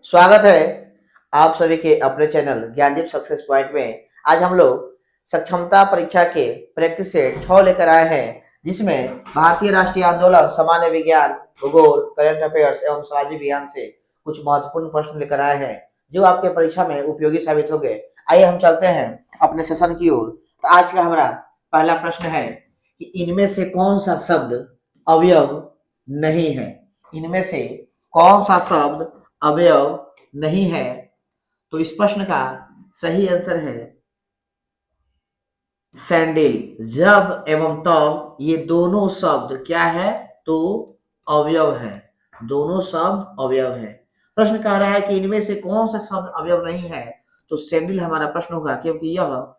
स्वागत है आप सभी के अपने चैनल ज्ञानदीप सक्सेस पॉइंट में। आज हम लोग सक्षमता परीक्षा के प्रैक्टिस सेट 6 लेकर आए हैं, जिसमें भारतीय राष्ट्रीय आंदोलन, सामान्य विज्ञान, भूगोल, करंट अफेयर्स एवं सामाजिक विज्ञान से कुछ महत्वपूर्ण प्रश्न लेकर आए हैं जो आपके परीक्षा में उपयोगी साबित होंगे। आइए हम चलते हैं अपने सेशन की ओर। तो आज का हमारा पहला प्रश्न है कि इनमें से कौन सा शब्द अवयव नहीं है। इनमें से कौन सा शब्द अवयव नहीं है? तो इस प्रश्न का सही आंसर है सैंडल। जब एवं तब ये दोनों शब्द क्या है? तो अवयव है। दोनों शब्द अवयव है। प्रश्न कह रहा है कि इनमें से कौन सा शब्द अवयव नहीं है, तो सैंडल हमारा प्रश्न होगा, क्योंकि यह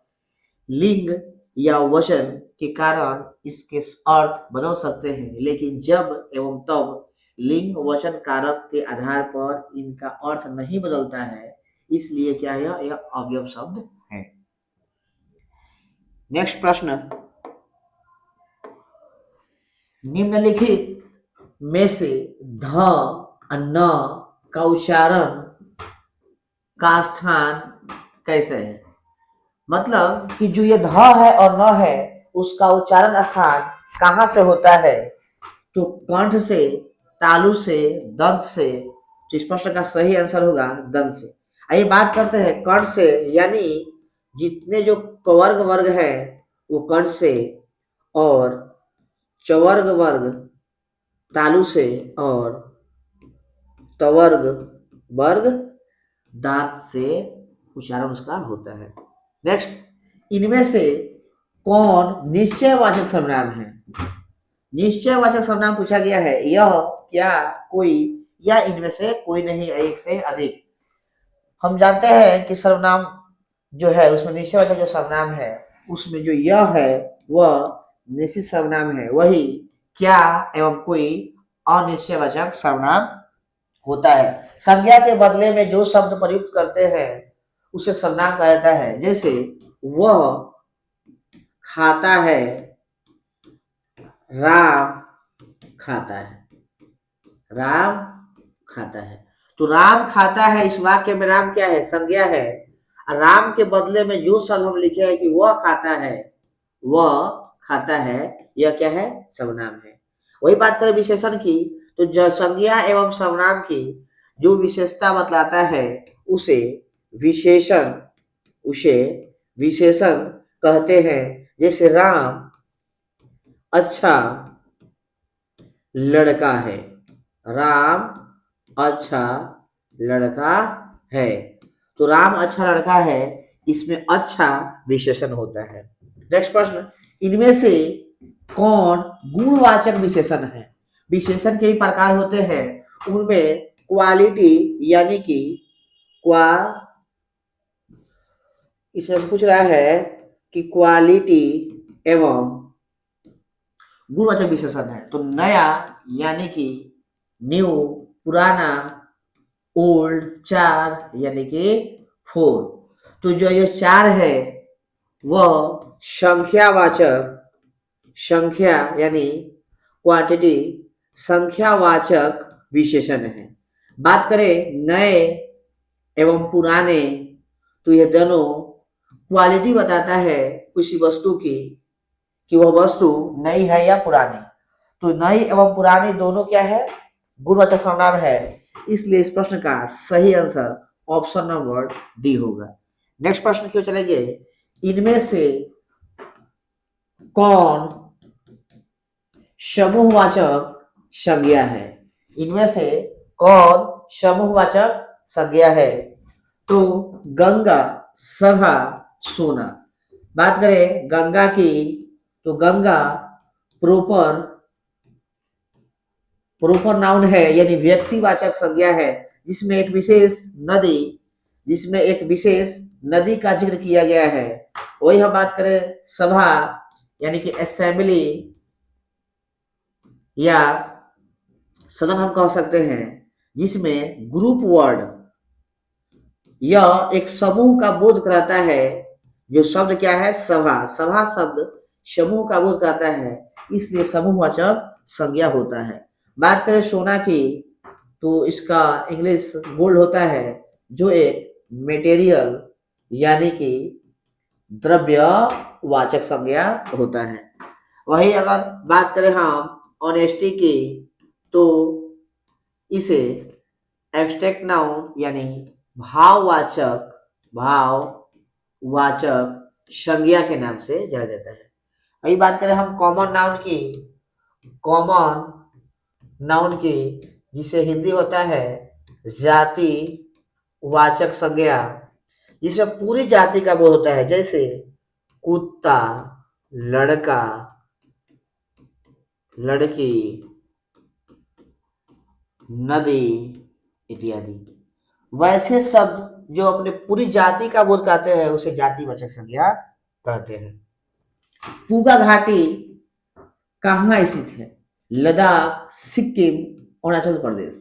लिंग या वचन के कारण इसके अर्थ बदल सकते हैं, लेकिन जब एवं तब लिंग वचन कारक के आधार पर इनका अर्थ नहीं बदलता है, इसलिए क्या है, यह अवयव शब्द है। नेक्स्ट प्रश्न, निम्नलिखित में से ध न का उच्चारण का स्थान कैसे है? मतलब कि जो ये ध है और न है, उसका उच्चारण स्थान कहाँ से होता है? तो कंठ से, तालु से, दंत से। तो इस प्रश्न का सही आंसर होगा दंत से। आइए बात करते हैं कंठ से, यानी जितने जो कवर्ग वर्ग है वो कंठ से, और चवर्ग वर्ग तालु से, और तवर्ग वर्ग दांत से उच्चारण उसका होता है। नेक्स्ट, इनमें से कौन निश्चयवाचक सर्वनाम है? निश्चयवाचक सर्वनाम पूछा गया है। यह, क्या, कोई, या इनमें से कोई नहीं, एक से अधिक। हम जानते हैं कि सर्वनाम जो है उसमें निश्चयवाचक जो सर्वनाम है उसमें जो यह है वह निश्चित सर्वनाम है, वही क्या एवं कोई अनिश्चयवाचक सर्वनाम होता है। संज्ञा के बदले में जो शब्द प्रयुक्त करते हैं उसे सर्वनाम कहा जाता है। जैसे वह खाता है, राम खाता है। राम खाता है, तो राम खाता है, इस वाक्य में राम क्या है? संज्ञा है। राम के बदले में जो शब्द हम लिखे हैं कि वह खाता है, वह खाता है, यह क्या है? सर्वनाम है। वही बात करें विशेषण की, तो जो संज्ञा एवं सर्वनाम की जो विशेषता बतलाता है उसे विशेषण कहते हैं। जैसे राम अच्छा लड़का है। राम अच्छा लड़का है, तो राम अच्छा लड़का है, इसमें अच्छा विशेषण होता है। नेक्स्ट प्रश्न, इनमें से कौन गुणवाचक विशेषण है? विशेषण के ही प्रकार होते हैं, उनमें क्वालिटी यानी कि इसमें से पूछ रहा है कि क्वालिटी एवं गुणवाचक विशेषण है। तो नया यानी कि न्यू, पुराना ओल्ड, चार यानी कि फोर। तो जो ये चार है वह संख्या यानी क्वांटिटी, संख्यावाचक विशेषण है। बात करें नए एवं पुराने, तो यह दोनों क्वालिटी बताता है किसी वस्तु की कि वह वस्तु नई है या पुरानी। तो नई एवं पुरानी दोनों क्या है? गुणवाचक सर्वनाम है। इसलिए इस प्रश्न का सही आंसर ऑप्शन नंबर डी होगा। नेक्स्ट प्रश्न क्यों चलेंगे, इनमें से कौन समूहवाचक संज्ञा है? इनमें से कौन समूहवाचक संज्ञा है? तो गंगा, सभा, सोना। बात करें गंगा की, तो गंगा प्रोपर नाउन है, यानी व्यक्तिवाचक संज्ञा है, जिसमें एक विशेष नदी का जिक्र किया गया है। वही हम बात करें सभा यानी कि असेंबली या सदन हम कह सकते हैं, जिसमें ग्रुप वर्ड, यह एक समूह का बोध कराता है। जो शब्द क्या है? सभा। सभा शब्द समूह का बोध कराता है, इसलिए समूहवाचक संज्ञा होता है। बात करें सोना की, तो इसका इंग्लिश गोल्ड होता है, जो एक मेटेरियल यानी कि द्रव्यवाचक संज्ञा होता है। वही अगर बात करें हम ऑनेस्टी की, तो इसे एब्स्ट्रैक्ट नाउन यानी भाववाचक संज्ञा के नाम से जाना जाता है। वही बात करें हम कॉमन नाउन की, जिसे हिंदी होता है जाति वाचक संज्ञा, जिसमें पूरी जाति का बोध होता है, जैसे कुत्ता, लड़का, लड़की, नदी इत्यादि। वैसे शब्द जो अपने पूरी जाति का बोध करते हैं उसे जातिवाचक संज्ञा कहते हैं। पूगा घाटी कहाँ स्थित है? लद्दाख, सिक्किम, अरुणाचल प्रदेश।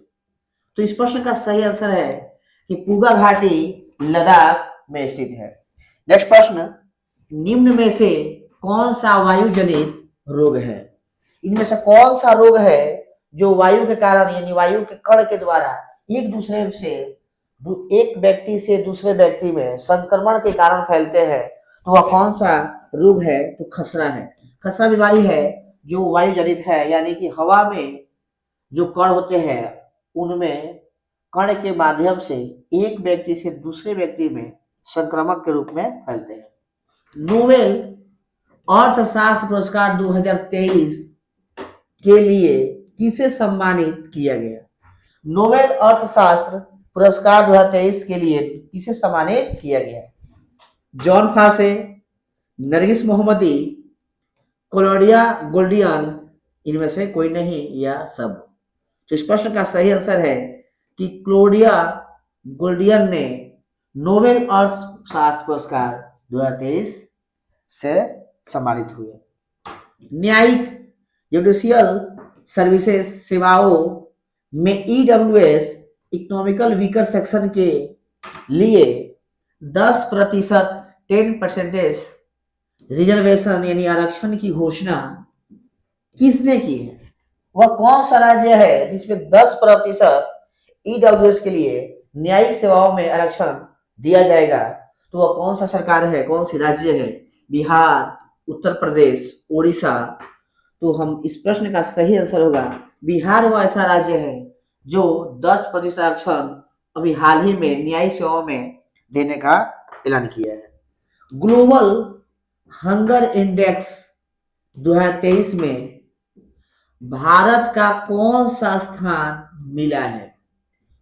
तो इस प्रश्न का सही आंसर है कि पूगा घाटी लद्दाख में स्थित है। नेक्स्ट प्रश्न, निम्न में से कौन सा वायु जनित रोग है? इनमें से कौन सा रोग है जो वायु के कारण यानी वायु के कण के द्वारा एक व्यक्ति से दूसरे व्यक्ति में संक्रमण के कारण फैलते हैं? तो वह कौन सा रोग है? तो खसरा है। खसरा बीमारी है जो वायु जनित है, यानी कि हवा में जो कण होते हैं उनमें कण के माध्यम से एक व्यक्ति से दूसरे व्यक्ति में संक्रमक के रूप में फैलते हैं। नोबेल अर्थशास्त्र पुरस्कार 2023 के लिए किसे सम्मानित किया गया? नोबेल अर्थशास्त्र पुरस्कार 2023 के लिए किसे सम्मानित किया गया? जॉन फासे, नरगिस मोहम्मदी, क्लॉडिया गोल्डियन, इनमें से कोई नहीं या सब? तो इस प्रश्न का सही आंसर है कि क्लॉडिया गोल्डियन ने नोबेल अर्थशास्त्र पुरस्कार 2023 से सम्मानित हुए। न्यायिक जुडिशियल सर्विसेज सेवाओं में ईडब्ल्यूएस इकोनॉमिकल वीकर सेक्शन के लिए 10% 10% रिजर्वेशन यानी आरक्षण की घोषणा किसने की है? वह कौन सा राज्य है जिसमें 10% ईडब्ल्यूएस के लिए न्यायिक सेवाओं में आरक्षण दिया जाएगा? तो वह कौन सा सरकार है, कौन सी राज्य है? बिहार, उत्तर प्रदेश, उड़ीसा। तो हम इस प्रश्न का सही आंसर होगा बिहार। वह ऐसा राज्य है जो 10% आरक्षण अभी हाल ही में न्यायिक सेवाओं में देने का ऐलान किया है। ग्लोबल हंगर इंडेक्स 2023 में भारत का कौन सा स्थान मिला है?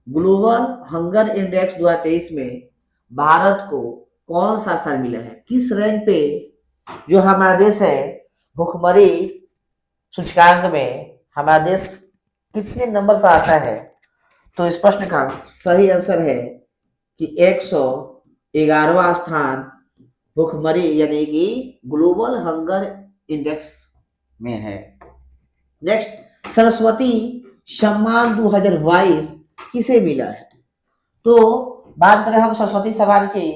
ग्लोबल हंगर इंडेक्स 2023 में भारत को कौन सा स्थान मिला है? किस रैंक पे जो हमारा देश है भुखमरी सूचकांक में हमारा देश कितने नंबर पर आता है? तो इस प्रश्न का सही आंसर है कि 111वां स्थान भुखमरी यानी कि ग्लोबल हंगर इंडेक्स में है। नेक्स्ट, सरस्वती सम्मान 2022 किसे मिला है? तो बात करें हम सरस्वती सम्मान की,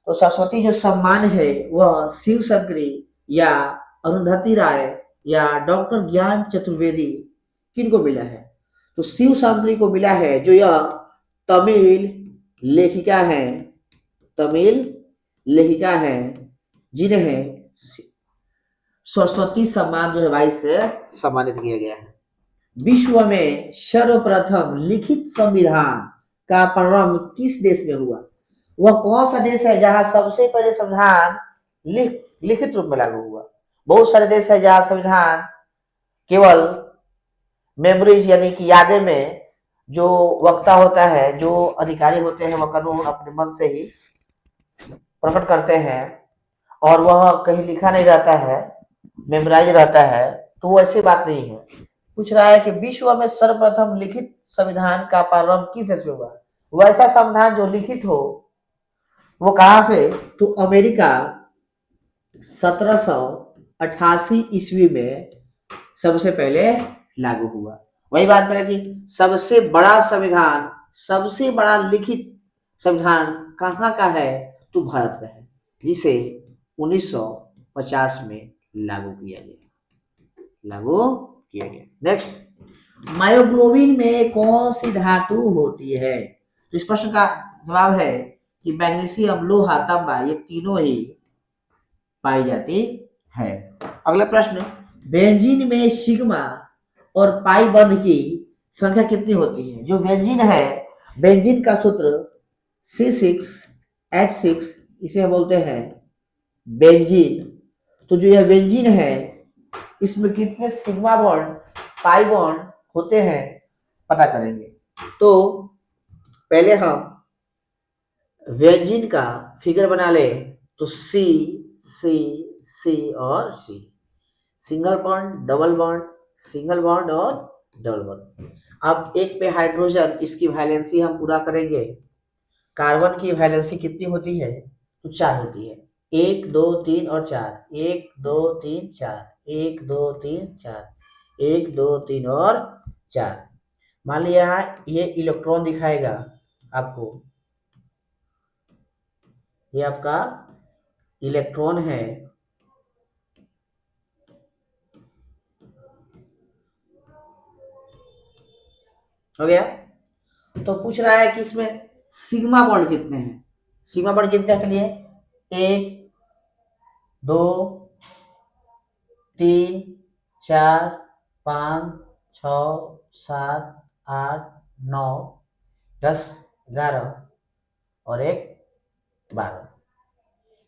तो सरस्वती जो सम्मान है वह शिव शंकरी या अरुंधति राय या डॉक्टर ज्ञान चतुर्वेदी किनको मिला है? तो शिव शंकरी को मिला है, जो यह तमिल लेखिका हैं जिन्हें सरस्वती सम्मान 2022 से सम्मानित किया गया है। विश्व में सर्वप्रथम लिखित संविधान का प्रारंभ किस देश में हुआ? वह कौन सा देश है जहां सबसे पहले संविधान लिखित रूप में लागू हुआ? बहुत सारे देश है जहां संविधान केवल मेमोरीज यानी कि यादें में जो वक्ता होता है, जो अधिकारी होते हैं, वह कानून अपने मन से ही प्रकट करते हैं और वह कहीं लिखा नहीं रहता है, मेमोराइज रहता है। तो वो ऐसी बात नहीं है। पूछ रहा है कि विश्व में सर्वप्रथम लिखित संविधान का प्रारंभ किस देश में हुआ? वैसा संविधान जो लिखित हो वो कहां से? तो अमेरिका 1788 ईस्वी में सबसे पहले लागू हुआ। वही बात करें कि सबसे बड़ा लिखित संविधान कहाँ का है? तो भारत का है, जिसे 1950 में लागू किया गया। नेक्स्ट, मायोग्लोबिन में कौन सी धातु होती है? तो इस प्रश्न का जवाब है कि मैग्नीशियम, लोहा, तांबा, ये तीनों ही पाई जाती है। अगला प्रश्न, बेंजीन में सिग्मा और पाई बंध की संख्या कितनी होती है? जो बेंजीन है, बेंजीन का सूत्र C6H6, इसे बोलते हैं बेंजीन। तो जो यह बेंजीन है, इसमें कितने सिग्मा बॉन्ड, पाई बॉन्ड होते हैं पता करेंगे। तो पहले हम बेंजीन का फिगर बना ले, तो सी सी सी और C, single bond, double bond, single bond और डबल बॉन्ड। अब एक पे हाइड्रोजन, इसकी वैलेंसी हम पूरा करेंगे। कार्बन की वैलेंसी कितनी होती है? तो 4 होती है। 1 2 3 और 4, 1 2 3 4, 1 2 3 4, 1 2 3 और 4। मान लिया ये इलेक्ट्रॉन दिखाएगा आपको, ये आपका इलेक्ट्रॉन है। हो गया? तो पूछ रहा है कि इसमें सिग्मा बॉन्ड कितने हैं। सिग्मा बॉन्ड कितने हैं? चलिए, 1 2 3 4 5 6 7 8 9 10 11 और 1 12।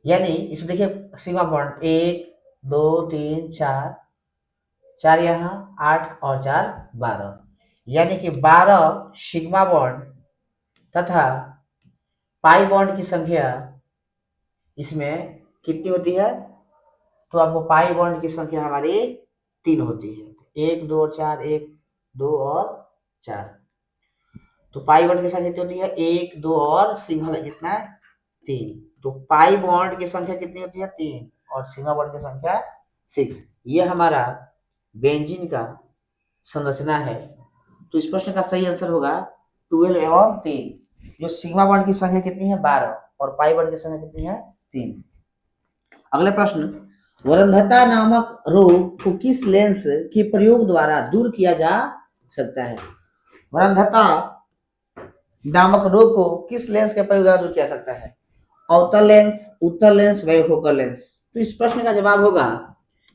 यानी इसमें देखिए सिग्मा बॉन्ड 1 2 3 4, 4 यहाँ, 8 और 4 12, यानी कि 12 सिग्मा बॉन्ड तथा पाई बॉन्ड की संख्या इसमें कितनी होती है? तो आपको पाई बॉन्ड की संख्या हमारी 3 होती है। 1 2 और 4, 1 2 और 4। तो पाई बॉन्ड की संख्या कितनी होती है? 1 2 और सिंगल कितना है? 3। तो पाई बॉन्ड की संख्या कितनी होती है? 3, और सिग्मा बॉन्ड की संख्या 6। ये हमारा बेंजीन का संरचना है। तो इस प्रश्न का सही आंसर होगा 12 एवं 3। जो सिग्मा बॉन्ड की संख्या कितनी है? 12, और पाई बॉन्ड की संख्या कितनी है? 3। अगला प्रश्न, वरंधता नामक रोग को किस लेंस के प्रयोग द्वारा दूर किया जा सकता है? वरंधता नामक रोग को किस लेंस के प्रयोग द्वारा दूर किया सकता है? अवतल लेंस, उत्तल लेंस, बाइफोकल लेंस। तो इस प्रश्न का जवाब होगा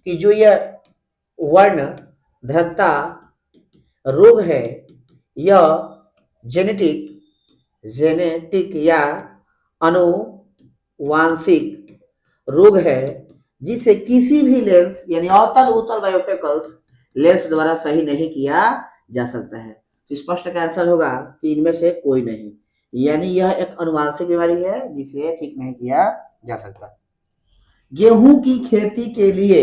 कि जो यह वर्णधता रोग है, यह जेनेटिक या आनुवांशिक रोग है, जिसे किसी भी लेंस यानी अवतल, उत्तल, बाइफोकल्स लेंस द्वारा सही नहीं किया जा सकता है। तो इस प्रश्न का आंसर होगा कि इनमें से कोई नहीं, यानी यह एक आनुवांशिक बीमारी है जिसे ठीक नहीं किया जा सकता। गेहूं की खेती के लिए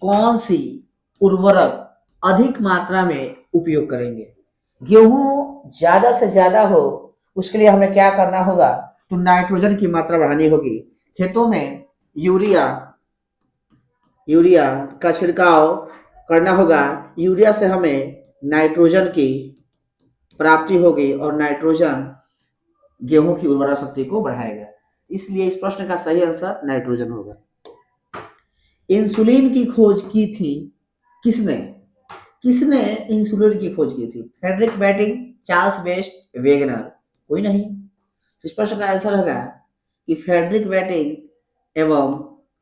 कौन सी उर्वरक अधिक मात्रा में उपयोग करेंगे? गेहूं ज्यादा से ज्यादा हो, उसके लिए हमें क्या करना होगा? तो नाइट्रोजन की मात्रा बढ़ानी होगी। खेतों में यूरिया का छिड़काव करना होगा। यूरिया से हमें नाइट्रोजन की प्राप्ति होगी, और नाइट्रोजन गेहूं की उर्वरा शक्ति को बढ़ाएगा। इसलिए इस प्रश्न का सही आंसर नाइट्रोजन होगा। इंसुलिन की खोज की थी किसने? किसने इंसुलिन की खोज की थी? Frederick Banting, Charles Best, Wegener? कोई नहीं। इस प्रश्न का आंसर होगा कि फ्रेडरिक बैटिंग एवं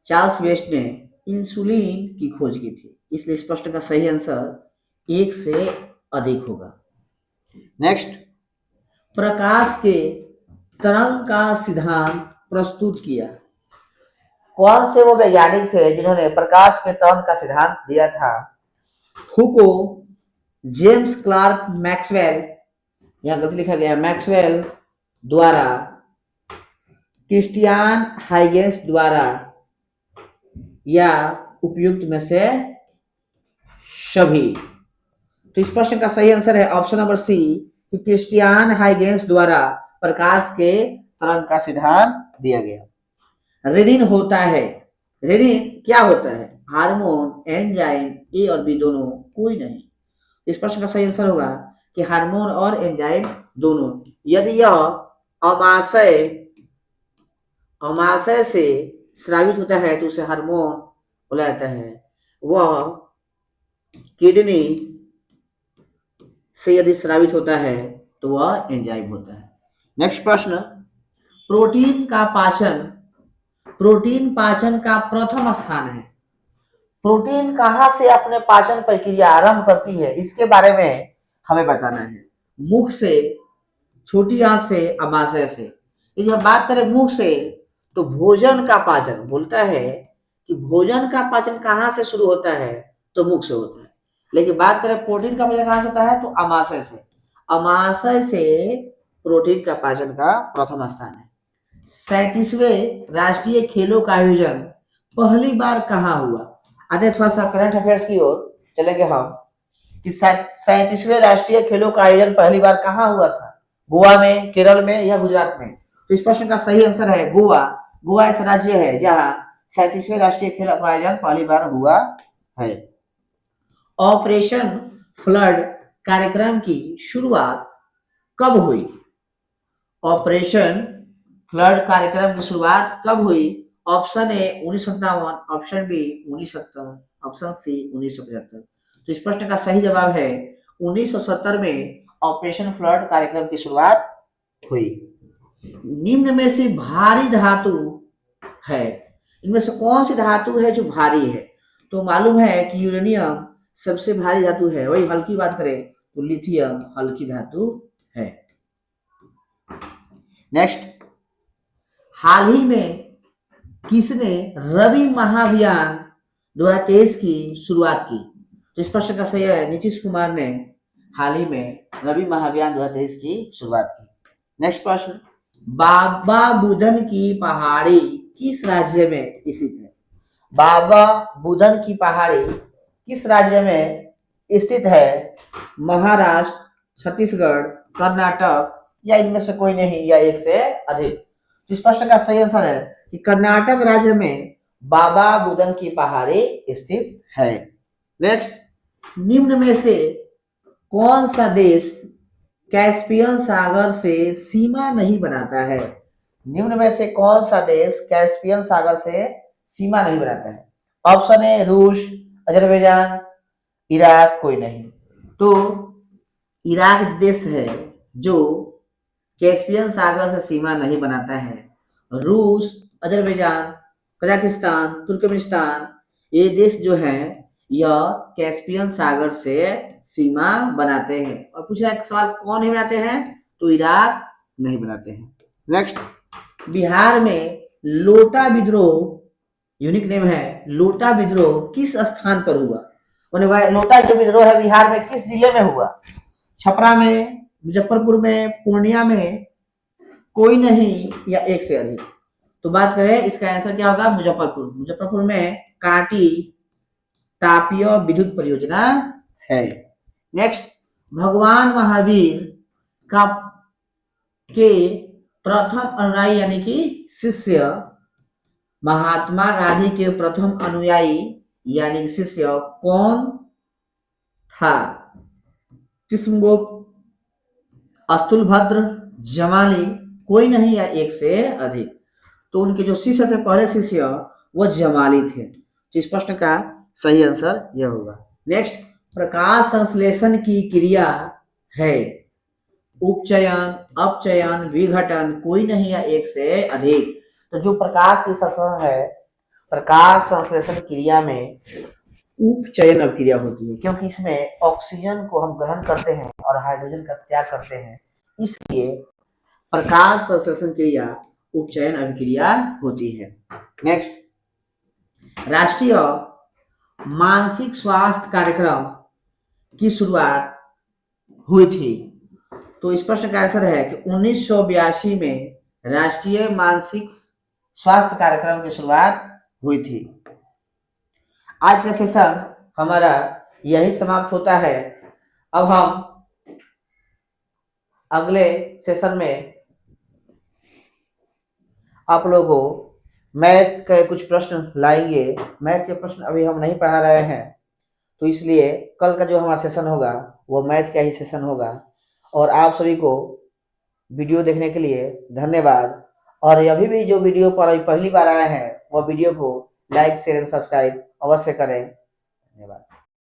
चार्ल्स बेस्ट ने इंसुलिन की खोज की थी। इसलिए इस प्रश्न का सही आंसर 1 से अधिक होगा। नेक्स्ट, प्रकाश के तरंग का सिद्धांत प्रस्तुत किया। कौन से वो वैज्ञानिक थे जिन्होंने प्रकाश के तरंग का सिद्धांत दिया था? फूको, जेम्स क्लार्क मैक्सवेल, यहां गलती लिखा गया, मैक्सवेल द्वारा, क्रिस्टियान हाइगेंस द्वारा, या उपयुक्त में से सभी? तो इस प्रश्न का सही आंसर है ऑप्शन नंबर सी, कि क्रिस्टियान हाइगेंस द्वारा प्रकाश के तरंग का सिद्धांत दिया गया। रेनिन होता है, रेनिन क्या होता है? हार्मोन, एंजाइम, ए और बी दोनों? कोई नहीं। इस प्रश्न का सही आंसर होगा कि हार्मोन और एंजाइम दोनों। यदि यह अमाशय से स्रावित होता है तो उसे हार्मोन बोला जाता है। वह किडनी से यदि स्रावित होता है तो वह एंजाइम होता है। नेक्स्ट प्रश्न, प्रोटीन का पाचन, प्रोटीन पाचन का प्रथम स्थान है। प्रोटीन कहाँ से अपने पाचन प्रक्रिया आरंभ करती है, इसके बारे में हमें बताना है। मुख से, छोटी आंत से, अमाशय से। जब बात करें मुख से तो भोजन का पाचन बोलता है कि भोजन का पाचन कहाँ से शुरू होता है, तो मुख से होता है। लेकिन बात करें प्रोटीन का पाचन कहाँ से होता है, तो अमाशय से। अमाशय से प्रोटीन का पाचन का प्रथम स्थान है। 37वें राष्ट्रीय खेलों का आयोजन पहली बार कहाँ हुआ? आते थोड़ा सा करंट अफेयर्स की ओर चलेंगे हम कि 37वें राष्ट्रीय खेलों का आयोजन पहली बार कहाँ हुआ था? गोवा में, केरल में या गुजरात में? तो इस प्रश्न का सही आंसर है गोवा। गोवा ऐसा राज्य है जहां 37वें राष्ट्रीय खेलों का आयोजन पहली बार हुआ है। ऑपरेशन फ्लड कार्यक्रम की शुरुआत कब हुई? ऑपरेशन फ्लड कार्यक्रम की शुरुआत कब हुई? Option A 1957, option B 1970, option C 1975। तो इस प्रश्न का सही जवाब है 1970 में ऑपरेशन फ्लड कार्यक्रम की शुरुआत हुई। निम्न में से भारी धातु है, इनमें से कौन सी धातु है जो भारी है? तो मालूम है कि यूरेनियम सबसे भारी धातु है। वही हल्की बात करें तो लिथियम हल्की धातु है। नेक्स्ट, हाल ही में किसने रवि महाअभियान 2023 की शुरुआत की? तो इस प्रश्न का सही है नीतीश कुमार ने हाल ही में रवि महाअभियान 2023 की शुरुआत की। नेक्स्ट प्रश्न, बाबा बुदन की पहाड़ी किस राज्य में स्थित है? बाबा बुदन की पहाड़ी किस राज्य में स्थित है? महाराष्ट्र, छत्तीसगढ़, कर्नाटक या इनमें से कोई नहीं या एक से अधिक? इस प्रश्न का सही आंसर है कि कर्नाटक राज्य में बाबा बुदन की पहाड़ी स्थित है। नेक्स्ट, निम्न में से कौन सा देश कैस्पियन सागर से सीमा नहीं बनाता है? निम्न में से कौन सा देश कैस्पियन सागर से सीमा नहीं बनाता है? ऑप्शन ए रूस, अजरबैजान, इराक, कोई नहीं। तो इराक देश है जो कैस्पियन सागर से सीमा नहीं बनाता है। रूस, अजरबैजान, कजाकिस्तान, तुर्कमेनिस्तान ये देश जो है यह कैस्पियन सागर से सीमा बनाते हैं। और पूछा एक सवाल कौन नहीं बनाते हैं, तो इराक नहीं बनाते हैं। नेक्स्ट, बिहार में लोटा विद्रोह, यूनिक नेम है, लोटा विद्रोह किस स्थान पर हुआ? लोटा जो विद्रोह है बिहार में किस जिले में हुआ? छपरा में, मुजफ्फरपुर में, पूर्णिया में, कोई नहीं या एक से अधिक? तो बात करें इसका आंसर क्या होगा? मुजफ्फरपुर। मुजफ्फरपुर में कांटी तापीय विद्युत परियोजना है। नेक्स्ट, भगवान महावीर का के प्रथम अनुयायी यानी कि शिष्य, महात्मा गांधी के प्रथम अनुयायी यानी शिष्य कौन था? कृष्णगुप्त, स्थूलभद्र, जमाली, कोई नहीं या एक से अधिक? तो उनके जो शिष्य थे, पहले शिष्य, वो जमाली थे। तो इस प्रश्न का सही आंसर यह होगा। नेक्स्ट, प्रकाश संश्लेषण की क्रिया है उपचयन, अपचयन, विघटन, कोई नहीं या एक से अधिक? तो जो प्रकाश की संश्लेषण है, प्रकाश संश्लेषण क्रिया में उपचयन अभिक्रिया होती है, क्योंकि इसमें ऑक्सीजन को हम ग्रहण करते हैं और हाइड्रोजन का त्याग करते हैं, इसलिए प्रकाश संश्लेषण क्रिया उपचयन अभिक्रिया होती है। नेक्स्ट, राष्ट्रीय मानसिक स्वास्थ्य कार्यक्रम की शुरुआत हुई थी? तो इस प्रश्न का आंसर है कि 1982 में राष्ट्रीय मानसिक स्वास्थ्य कार्यक्रम की शुरुआत हुई थी। आज का सेशन हमारा यही समाप्त होता है। अब हम अगले सेशन में आप लोगों को मैथ के कुछ प्रश्न लाएंगे। मैथ के प्रश्न अभी हम नहीं पढ़ा रहे हैं, तो इसलिए कल का जो हमारा सेशन होगा वो मैथ का ही सेशन होगा। और आप सभी को वीडियो देखने के लिए धन्यवाद। और अभी भी जो वीडियो पर पहली बार आए हैं वो वीडियो को लाइक, शेयर, सब्सक्राइब अवश्य करें। धन्यवाद।